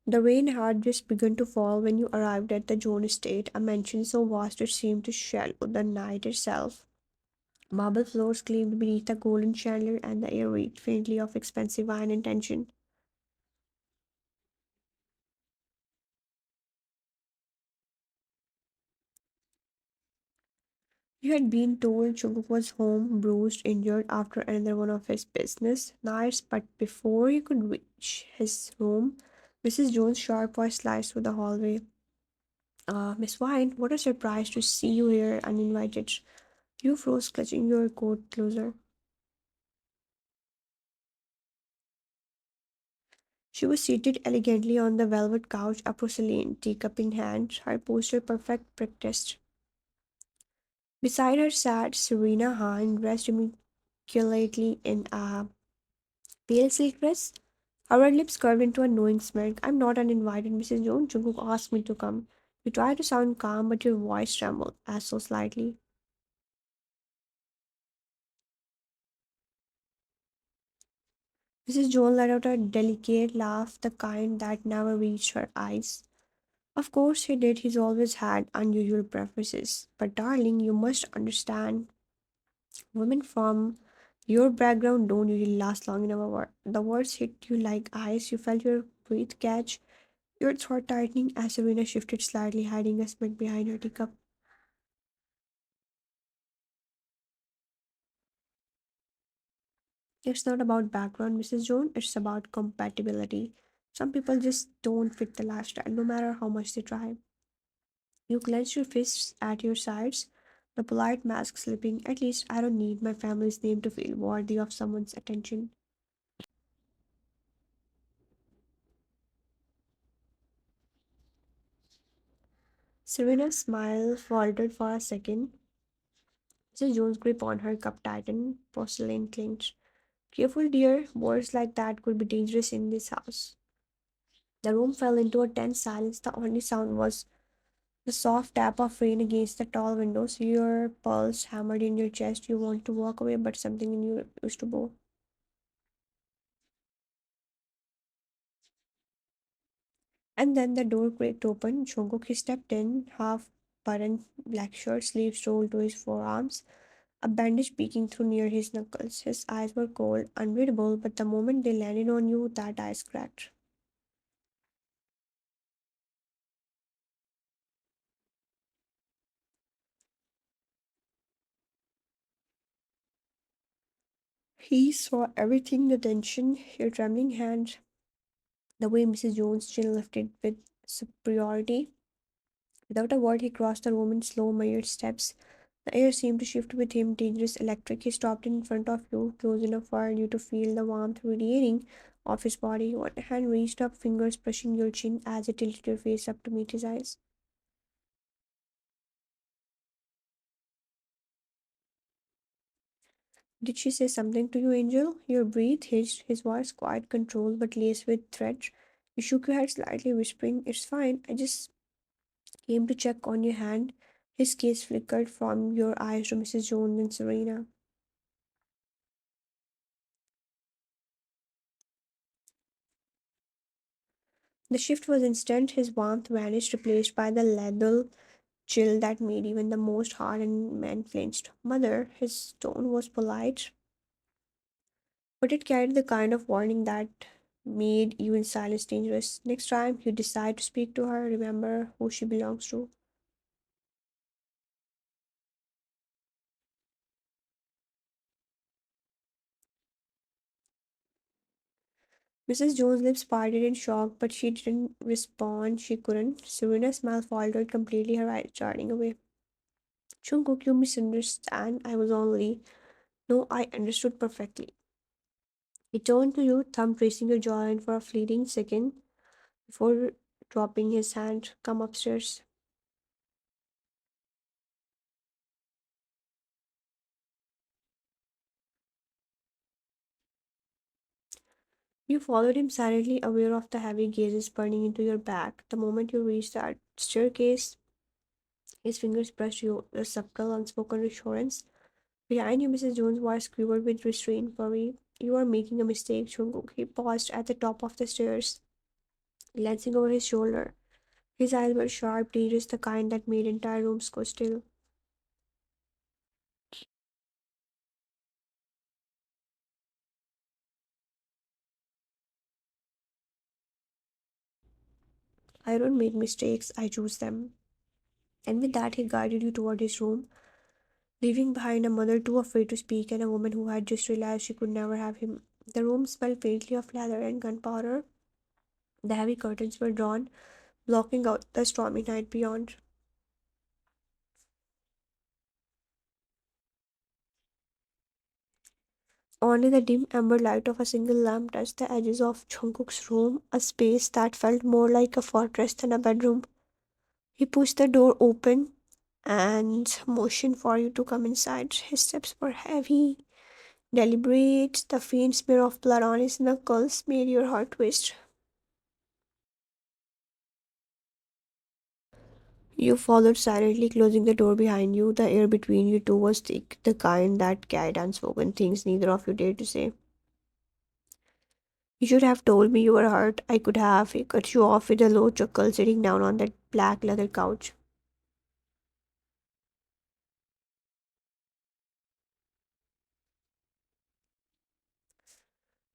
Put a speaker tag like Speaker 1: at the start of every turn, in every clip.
Speaker 1: The rain had just begun to fall when you arrived at the Joan estate, a mansion so vast it seemed to shadow the night itself. Marble floors gleamed beneath a golden chandelier, and the air reeked faintly of expensive wine and tension. You had been told Jungkook was home, bruised, injured after another one of his business nights, but before you could reach his room, Mrs. Jones' sharp voice sliced through the hallway. Miss Wine, what a surprise to see you here uninvited. You froze, clutching your coat closer. She was seated elegantly on the velvet couch, a porcelain teacup in hand, her posture perfect practiced. Beside her sat Serena Han, dressed immaculately in a pale silk dress. Our lips curved into a knowing smirk. I'm not uninvited, Mrs. Jones. Jungkook asked me to come. You try to sound calm, but your voice trembled, as so slightly. Mrs. Jones let out a delicate laugh, the kind that never reached her eyes. Of course he did. He's always had unusual preferences. But darling, you must understand, women from your background don't usually last long in our work. The words hit you like ice. You felt your breath catch, your throat tightening as Serena shifted slightly, hiding a smirk behind her teacup. It's not about background, Mrs. Jones. It's about compatibility. Some people just don't fit the lifestyle, no matter how much they try. You clench your fists at your sides, the polite mask slipping. At least I don't need my family's name to feel worthy of someone's attention. Serena's smile faltered for a second. Mrs. Jones' grip on her cup tightened, porcelain clinched. Careful, dear. Words like that could be dangerous in this house. The room fell into a tense silence. The only sound was the soft tap of rain against the tall windows. Your pulse hammered in your chest. You want to walk away, but something in you refused to go. And then the door creaked open. Jungkook, he stepped in, half buttoned black shirt, sleeves rolled to his forearms, a bandage peeking through near his knuckles. His eyes were cold, unreadable, but the moment they landed on you, that ice cracked. He saw everything, the tension, your trembling hand, the way Mrs. Jones' chin lifted with superiority. Without a word, he crossed the room in slow, measured steps. The air seemed to shift with him, dangerous, electric. He stopped in front of you, close enough for you to feel the warmth radiating off his body. One hand reached up, fingers brushing your chin as it tilted your face up to meet his eyes. Did she say something to you, Angel? Your breath hitched, his voice quite controlled but laced with threat. You shook your head slightly, whispering, It's fine. I just came to check on your hand. His gaze flickered from your eyes to Mrs. Jones and Serena. The shift was instant. His warmth vanished, replaced by the lethal chill that made even the most hardened man flinched. Mother, his tone was polite, but it carried the kind of warning that made even silence dangerous. Next time you decide to speak to her, remember who she belongs to. Mrs. Jones' lips parted in shock, but she didn't respond. She couldn't. Serena's smile faltered completely, her eyes darting away. Jungkook, you misunderstand. I was only. No, I understood perfectly. He turned to you, thumb tracing your jawline for a fleeting second before dropping his hand. Come upstairs. You followed him silently, aware of the heavy gazes burning into your back. The moment you reached that staircase, his fingers brushed you, a subtle, unspoken reassurance. Behind you, Mrs. Jones' voice quivered with restrained worry. You are making a mistake, Jungkook. He paused at the top of the stairs. glancing over his shoulder. His eyes were sharp, dangerous, the kind that made entire rooms go still. I don't make mistakes, I choose them. And with that, he guided you toward his room, leaving behind a mother too afraid to speak and a woman who had just realized she could never have him. The room smelled faintly of leather and gunpowder. The heavy curtains were drawn, blocking out the stormy night beyond. Only the dim amber light of a single lamp touched the edges of Jungkook's room, a space that felt more like a fortress than a bedroom. He pushed the door open and motioned for you to come inside. His steps were heavy, deliberate. The faint smear of blood on his knuckles made your heart twist. You followed silently, closing the door behind you. The air between you two was thick, the kind that carried unspoken things neither of you dared to say. You should have told me you were hurt. I could have. He cut you off with a low chuckle, sitting down on that black leather couch.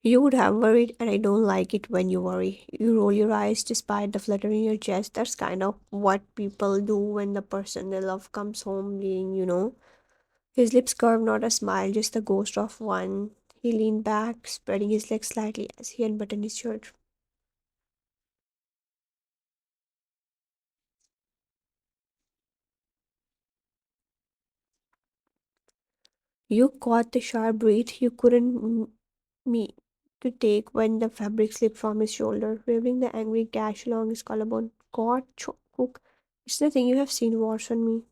Speaker 1: You would have worried, and I don't like it when you worry. You roll your eyes despite the flutter in your chest. That's kind of what people do when the person they love comes home bleeding. His lips curved, not a smile, just the ghost of one. He leaned back, spreading his legs slightly as he unbuttoned his shirt. You caught the sharp breath you couldn't me to take when the fabric slipped from his shoulder, revealing the angry gash along his collarbone. God, Cook, it's nothing. You have seen worse on me.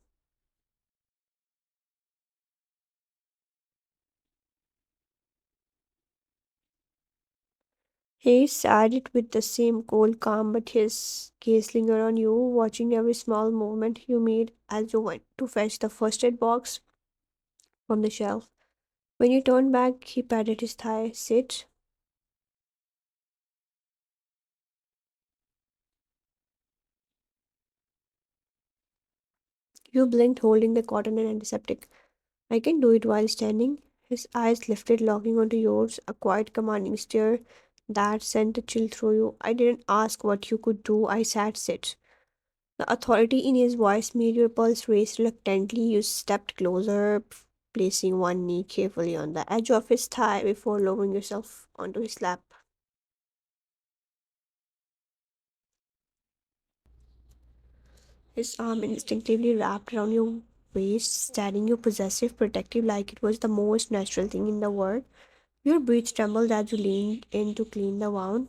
Speaker 1: He said it with the same cold calm, but his gaze lingered on you, watching every small movement you made as you went to fetch the first aid box from the shelf. When you turned back, he patted his thigh. Sit. You blinked, holding the cotton and antiseptic. I can do it while standing. His eyes lifted, locking onto yours, a quiet, commanding stare that sent a chill through you. I didn't ask what you could do, I said sit. The authority in his voice made your pulse race reluctantly. You stepped closer, placing one knee carefully on the edge of his thigh before lowering yourself onto his lap. His arm instinctively wrapped around your waist, staring you possessive, protective, like it was the most natural thing in the world. Your breath trembled as you leaned in to clean the wound.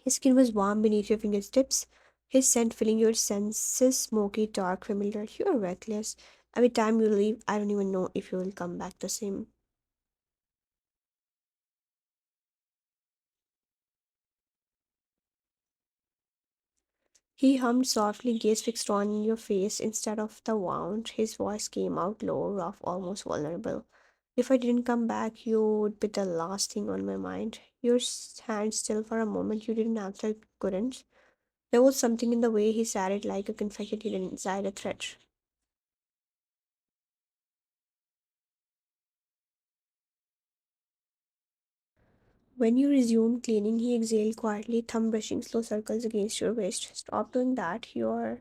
Speaker 1: His skin was warm beneath your fingertips, his scent filling your senses, smoky, dark, familiar. You are reckless. Every time you leave, I don't even know if you will come back the same. He hummed softly, gaze fixed on your face instead of the wound. His voice came out low, rough, almost vulnerable. If I didn't come back, you would be the last thing on my mind. Your hand still for a moment. You didn't answer, couldn't. There was something in the way he said it, like a confession hidden inside a threat. When you resumed cleaning, he exhaled quietly, thumb brushing slow circles against your waist. Stop doing that. You're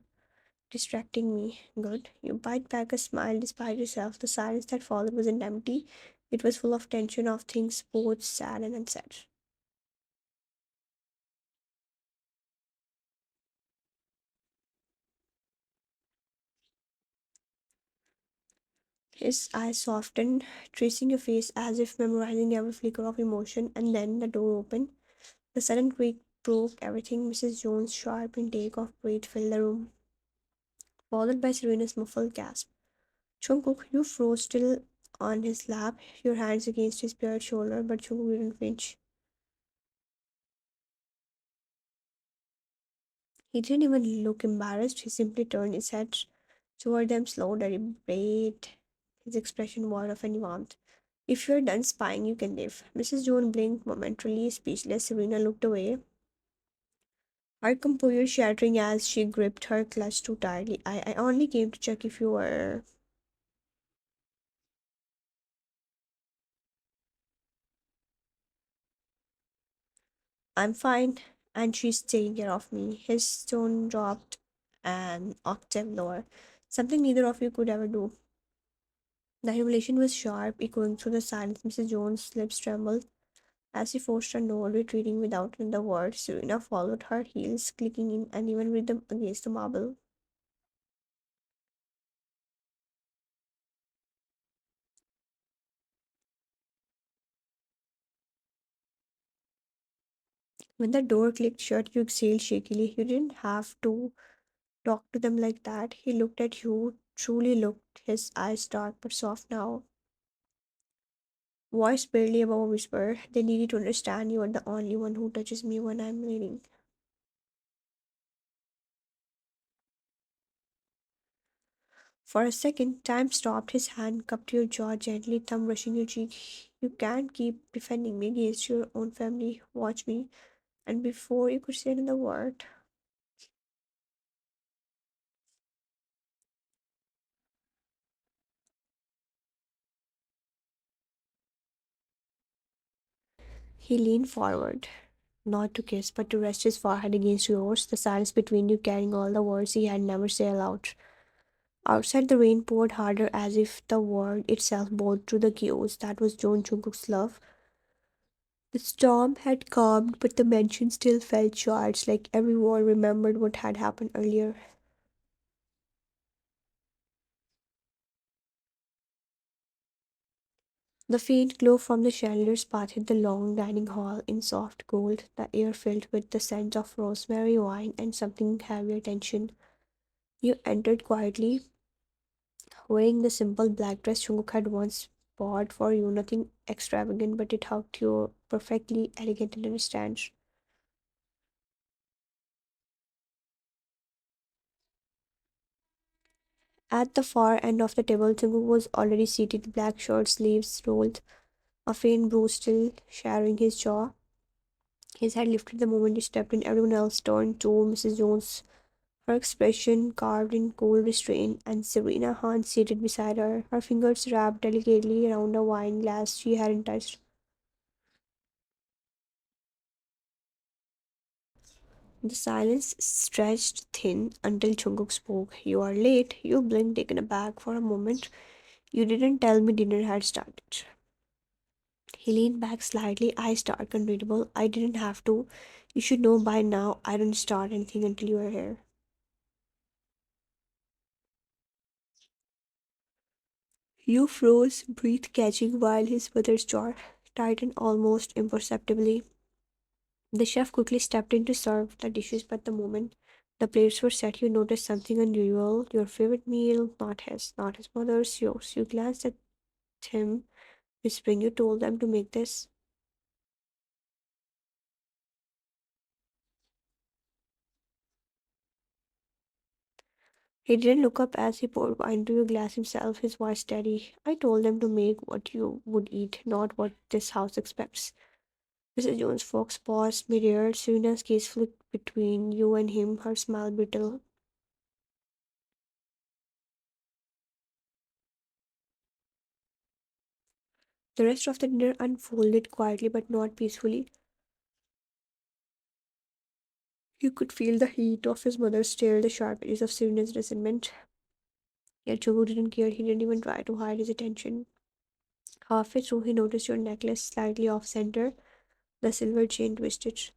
Speaker 1: distracting me. Good. You bite back a smile despite yourself. The silence that followed wasn't empty. It was full of tension, of things both sad and unsaid. His eyes softened, tracing your face as if memorizing every flicker of emotion, and then the door opened. The sudden creak broke everything. Mrs. Jones' sharp intake of breath filled the room, followed by Serena's muffled gasp. Jungkook, you froze still on his lap, your hands against his bared shoulder, but Jungkook didn't flinch. He didn't even look embarrassed. He simply turned his head toward them, slow, deliberate. His expression wore of any warmth. If you're done spying, you can leave. Mrs. Jones blinked momentarily, speechless. Serena looked away. Her composure shattering as she gripped her clutch too tightly. I only came to check if you were. I'm fine, and she's taking care of me. His tone dropped an octave lower. Something neither of you could ever do. The humiliation was sharp, echoing through the silence. Mrs. Jones' lips trembled as she forced her nod, retreating without another word. Serena followed her heels, clicking in uneven rhythm against the marble. When the door clicked shut, you exhaled shakily. You didn't have to talk to them like that. He looked at you, truly looked, his eyes dark but soft now. Voice barely above a whisper. They needed to understand you are the only one who touches me when I'm reading. For a second, time stopped. His hand cupped your jaw gently, thumb brushing your cheek. You can't keep defending me against your own family. Watch me. And before you could say another word, he leaned forward, not to kiss, but to rest his forehead against yours, the silence between you carrying all the words he had never said aloud. Outside, the rain poured harder as if the world itself bowed to the chaos that was John Jungkook's love. The storm had calmed, but the mansion still felt charged, like every wall remembered what had happened earlier. The faint glow from the chandeliers pathed the long dining hall in soft gold, the air filled with the scent of rosemary, wine, and something heavier tension. You entered quietly, wearing the simple black dress Jungkook had once bought for you, nothing extravagant, but it hugged you perfectly elegant and understands. At the far end of the table, Jungkook was already seated, black shirt sleeves rolled, a faint bruise still shadowing his jaw. His head lifted the moment he stepped in. Everyone else turned to Mrs. Jones, her expression carved in cold restraint, and Serena Hahn seated beside her, her fingers wrapped delicately around a wine glass she hadn't touched. The silence stretched thin until Jungkook spoke. You are late. You blinked, taken aback for a moment. You didn't tell me dinner had started. He leaned back slightly, eyes dark and readable. I didn't have to. You should know by now I don't start anything until you are here. You froze, breath catching while his mother's jaw tightened almost imperceptibly. The chef quickly stepped in to serve the dishes, but the moment the plates were set, you noticed something unusual. Your favorite meal, not his mother's, yours. You glanced at him, whispering, you told them to make this. He didn't look up as he poured wine into your glass himself, his voice steady. I told them to make what you would eat, not what this house expects. Mrs. Jones Fox paused mid-air, Serena's gaze flicked between you and him, her smile brittle. The rest of the dinner unfolded quietly but not peacefully. You could feel the heat of his mother's stare, the sharp edges of Serena's resentment. Yet Chogu didn't care, he didn't even try to hide his attention. Halfway through, he noticed your necklace slightly off center, the silver chain twisted.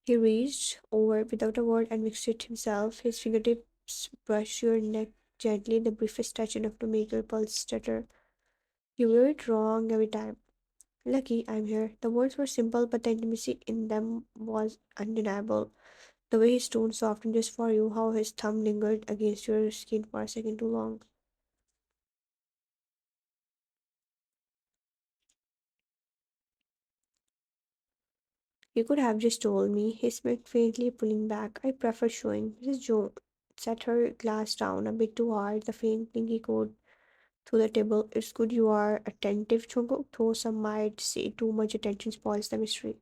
Speaker 1: He reached over without a word and mixed it himself. His fingertips brushed your neck gently, the briefest touch enough to make your pulse stutter. You were it wrong every time. Lucky I'm here. The words were simple, but the intimacy in them was undeniable. The way his tone softened just for you, how his thumb lingered against your skin for a second too long. You could have just told me, he smiled faintly, pulling back. I prefer showing. Mrs. Jones set her glass down a bit too hard, the faint pinky coat to the table. It's good you are attentive, Jungkook, though some might say too much attention spoils the mystery.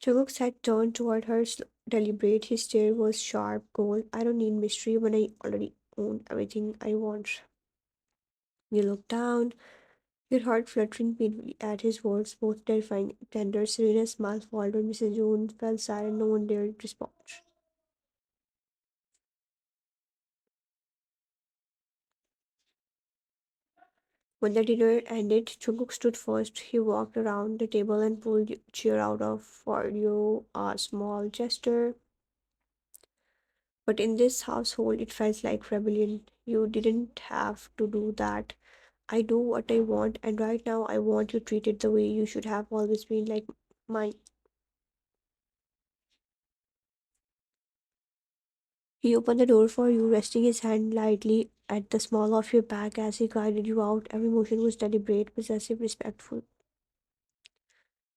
Speaker 1: Jungkook's head turned toward her, deliberate. His stare was sharp, cold. I don't need mystery when I already own everything I want. You looked down, your heart fluttering painfully at his words, both terrifying and tender. Serena's smile faltered. Mrs. Jones fell silent. No one dared respond. When the dinner ended, Jungkook stood first. He walked around the table and pulled a chair out of for you, a small gesture. But in this household, it felt like rebellion. You didn't have to do that. I do what I want, and right now I want you treated the way you should have always been, like mine. He opened the door for you, resting his hand lightly at the small of your back as he guided you out. Every motion was deliberate, possessive, respectful,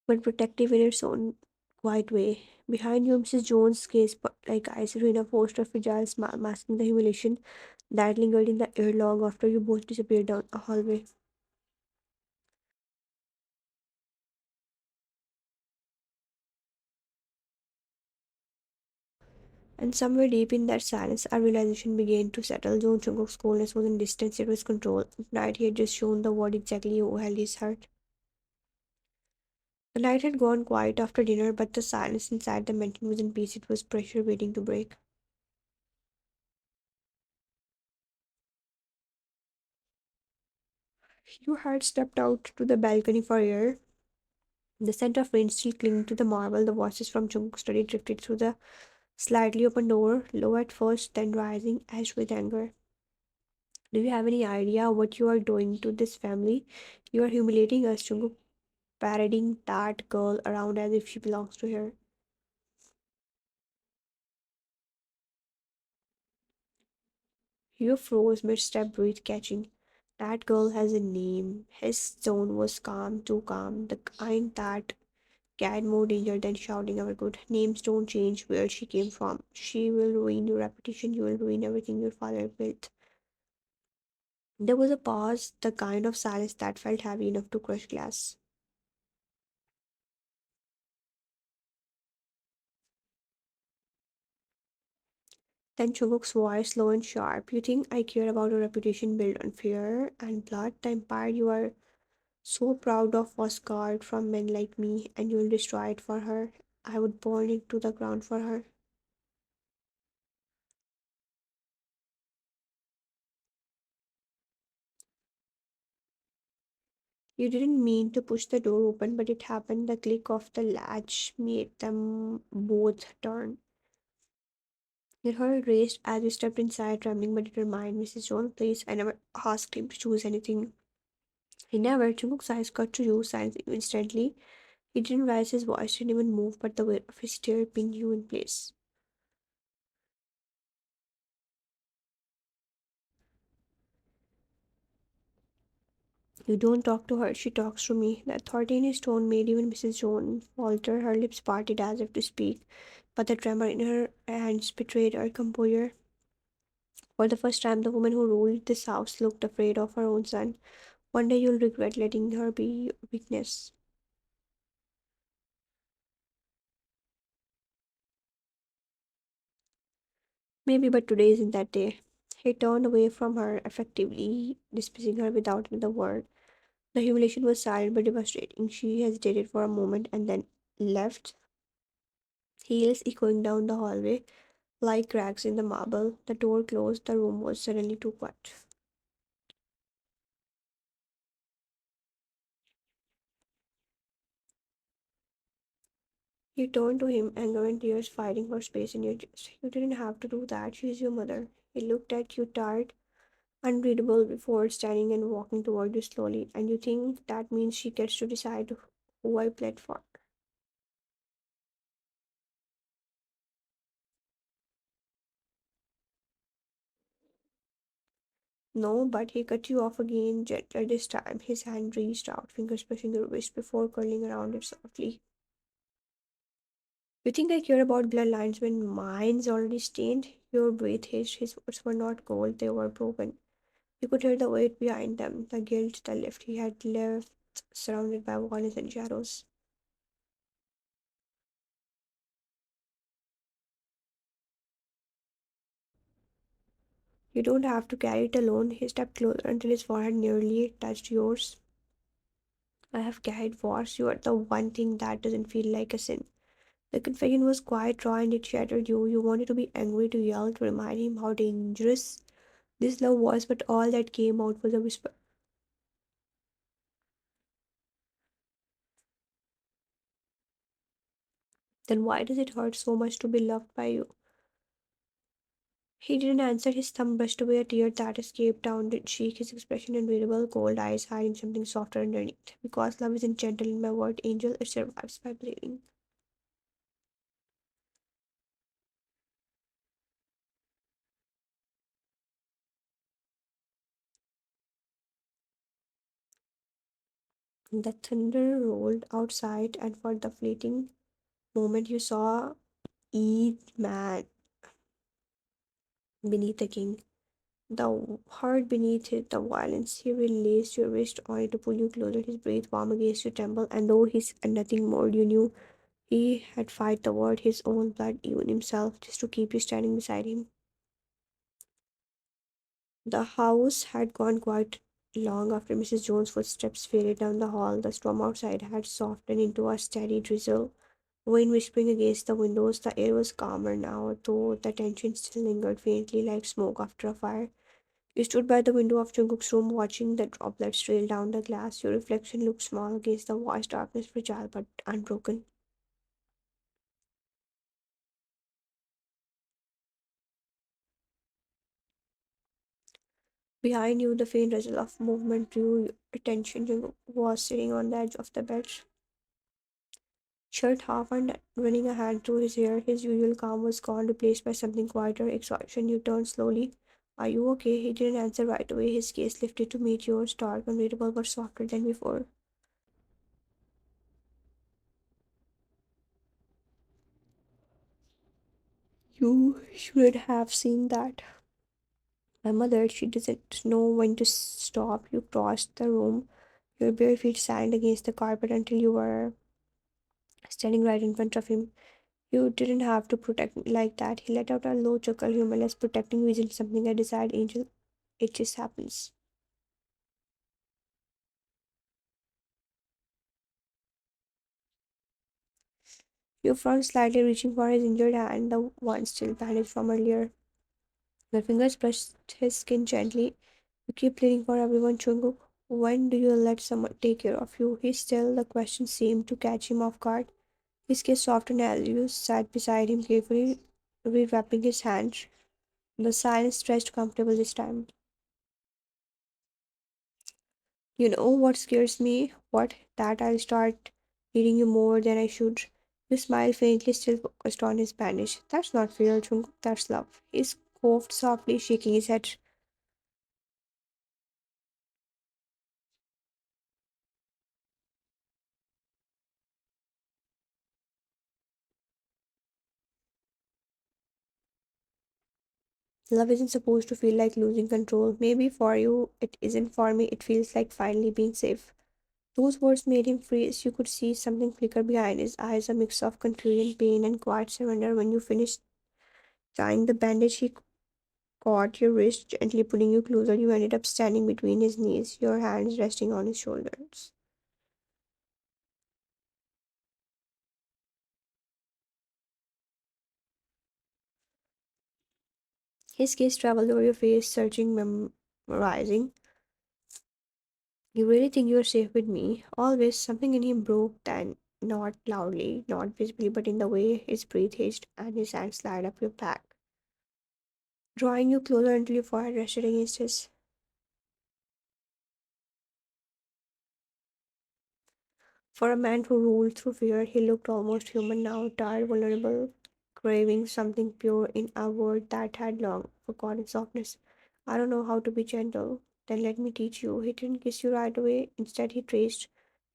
Speaker 1: but protective in its own quiet way. Behind you, Mrs. Jones' gaze, like eyes, Serena forced a fragile smile, masking the humiliation that lingered in the air long after you both disappeared down a hallway. And somewhere deep in that silence, a realization began to settle. John Chungkook's coldness wasn't distance, it was control. Tonight he had just shown the world exactly who held his heart. The night had gone quiet after dinner, but the silence inside the mansion was in peace. It was pressure waiting to break. You had stepped out to the balcony for air. The scent of rain still clinging to the marble. The voices from Jungkook's study drifted through the slightly open door, low at first, then rising, edged with anger. Do you have any idea what you are doing to this family? You are humiliating us, Jungkook, parading that girl around as if she belongs to her. You froze mid-step, breath catching. That girl has a name. His tone was calm, too calm, the kind that carried more danger than shouting ever could. Names don't change where she came from. She will ruin your reputation. You will ruin everything your father built. There was a pause, the kind of silence that felt heavy enough to crush glass. Then Chubuk's voice, low and sharp. You think I care about a reputation built on fear and blood? The empire you are so proud of was scarred from men like me, and you'll destroy it for her. I would burn it to the ground for her. You didn't mean to push the door open, but it happened. The click of the latch made them both turn. Your heart raced as you stepped inside, trembling but determined. Mrs. Jones, please. I never asked him to choose anything. He never. Chunguk's eyes cut to you, silencing you instantly. He didn't raise his voice, didn't even move, but the weight of his stare pinned you in place. You don't talk to her, she talks to me. The authority in his tone made even Mrs. Jones falter, her lips parted as if to speak, but the tremor in her hands betrayed her composure. For the first time, the woman who ruled this house looked afraid of her own son. One day you'll regret letting her be your weakness. Maybe, but today isn't that day. He turned away from her, effectively dismissing her without another word. The humiliation was silent but devastating. She hesitated for a moment and then left, heels echoing down the hallway like cracks in the marble. The door closed, the room was suddenly too quiet. You turned to him, anger and tears fighting for space in your chest. You didn't have to do that. She's your mother. He looked at you, tired, unreadable, before standing and walking toward you slowly. And you think that means she gets to decide who I played for. No, but he cut you off again, gentler this time. His hand reached out, fingers pushing your wrist before curling around it softly. You think I care about bloodlines when mine's already stained? Your breath hissed. His words were not cold, they were broken. You could hear the weight behind them, the guilt, the lift he had left surrounded by violence and shadows. You don't have to carry it alone. He stepped closer until his forehead nearly touched yours. I have carried wars. You are the one thing that doesn't feel like a sin. The confession was quite raw and it shattered you. You wanted to be angry, to yell, to remind him how dangerous this love was, but all that came out was a whisper. Then why does it hurt so much to be loved by you? He didn't answer. His thumb brushed away a tear that escaped down the cheek, his expression unreadable, cold eyes hiding something softer underneath. Because love isn't gentle in my word, angel, it survives by bleeding. The thunder rolled outside, and for the fleeting moment you saw each man beneath the king. The heart beneath it, the violence. He released your wrist only to pull you closer, his breath warm against your temple, and though he said nothing more, you knew he had fight the word, his own blood, even himself, just to keep you standing beside him. The house had gone quiet long after Mrs. Jones' footsteps faded down the hall. The storm outside had softened into a steady drizzle, wind whispering against the windows. The air was calmer now, though the tension still lingered faintly like smoke after a fire. You stood by the window of Jungkook's room, watching the droplets trail down the glass. Your reflection looked small against the vast darkness, fragile but unbroken. Behind you, the faint rustle of movement drew your attention. Jungkook was sitting on the edge of the bed, shirt half and running a hand through his hair. His usual calm was gone, replaced by something quieter, exhaustion. You turned slowly. Are you okay? He didn't answer right away. His gaze lifted to meet yours, dark, unreadable, but softer than before. You should have seen that. My mother, she doesn't know when to stop. You crossed the room, your bare feet sand against the carpet until you were standing right in front of him. You didn't have to protect me like that. He let out a low chuckle, humorless. Protecting you isn't something I decide, Angel. It just happens. You frowned slightly, reaching for his injured hand, the one still bandaged from earlier. Your fingers brushed his skin gently. You keep pleading for everyone, Chunguk. When do you let someone take care of you? He still, the question seemed to catch him off guard. His gaze softened as you sat beside him, carefully rewrapping his hand. The silence stretched comfortable this time. You know what scares me? What? That I'll start needing you more than I should. You smile faintly, still focused on his Spanish. That's not fear, Jungkook, that's love. He coughed softly, shaking his head. Love isn't supposed to feel like losing control. Maybe for you, it isn't. For me, it feels like finally being safe. Those words made him freeze. You could see something flicker behind his eyes, a mix of confusion, pain, and quiet surrender. When you finished tying the bandage, he caught your wrist, gently pulling you closer. You ended up standing between his knees, your hands resting on his shoulders. His gaze traveled over your face, searching, memorizing. You really think you're safe with me? Always something in him broke, then not loudly, not visibly, but in the way his breath hitched and his hand slid up your back, drawing you closer until your forehead rested against his. For a man who ruled through fear, he looked almost human now, tired, vulnerable, craving something pure in a world that had long forgotten softness. I don't know how to be gentle. Then let me teach you. He didn't kiss you right away. Instead, he traced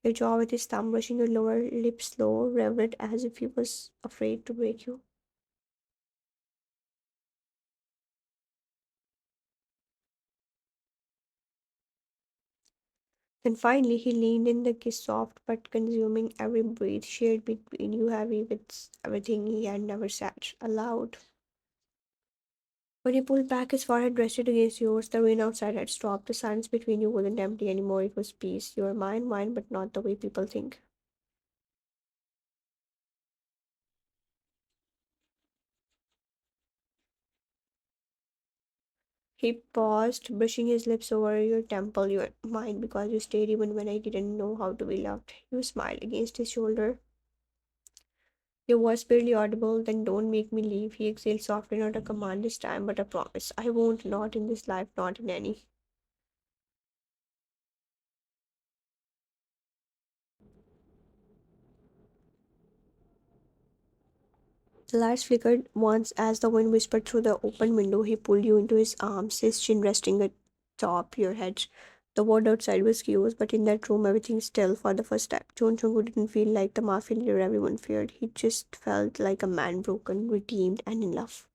Speaker 1: your jaw with his thumb, brushing your lower lip slow, reverent, as if he was afraid to break you. Then finally, he leaned in, the kiss soft but consuming, every breath shared between you, heavy with everything he had never said aloud. When he pulled back, his forehead rested against yours. The rain outside had stopped. The silence between you wasn't empty anymore. It was peace. You were mine, mine, but not the way people think. He paused, brushing his lips over your temple. You were mine because you stayed even when I didn't know how to be loved. You smiled against his shoulder. Your voice barely audible. Then don't make me leave. He exhaled softly, not a command this time, but a promise. I won't, not in this life, not in any. The lights flickered once as the wind whispered through the open window. He pulled you into his arms, his chin resting atop your head. The world outside was chaos, but in that room, everything still. For the first time, Jungkook didn't feel like the mafia leader everyone feared. He just felt like a man broken, redeemed, and in love.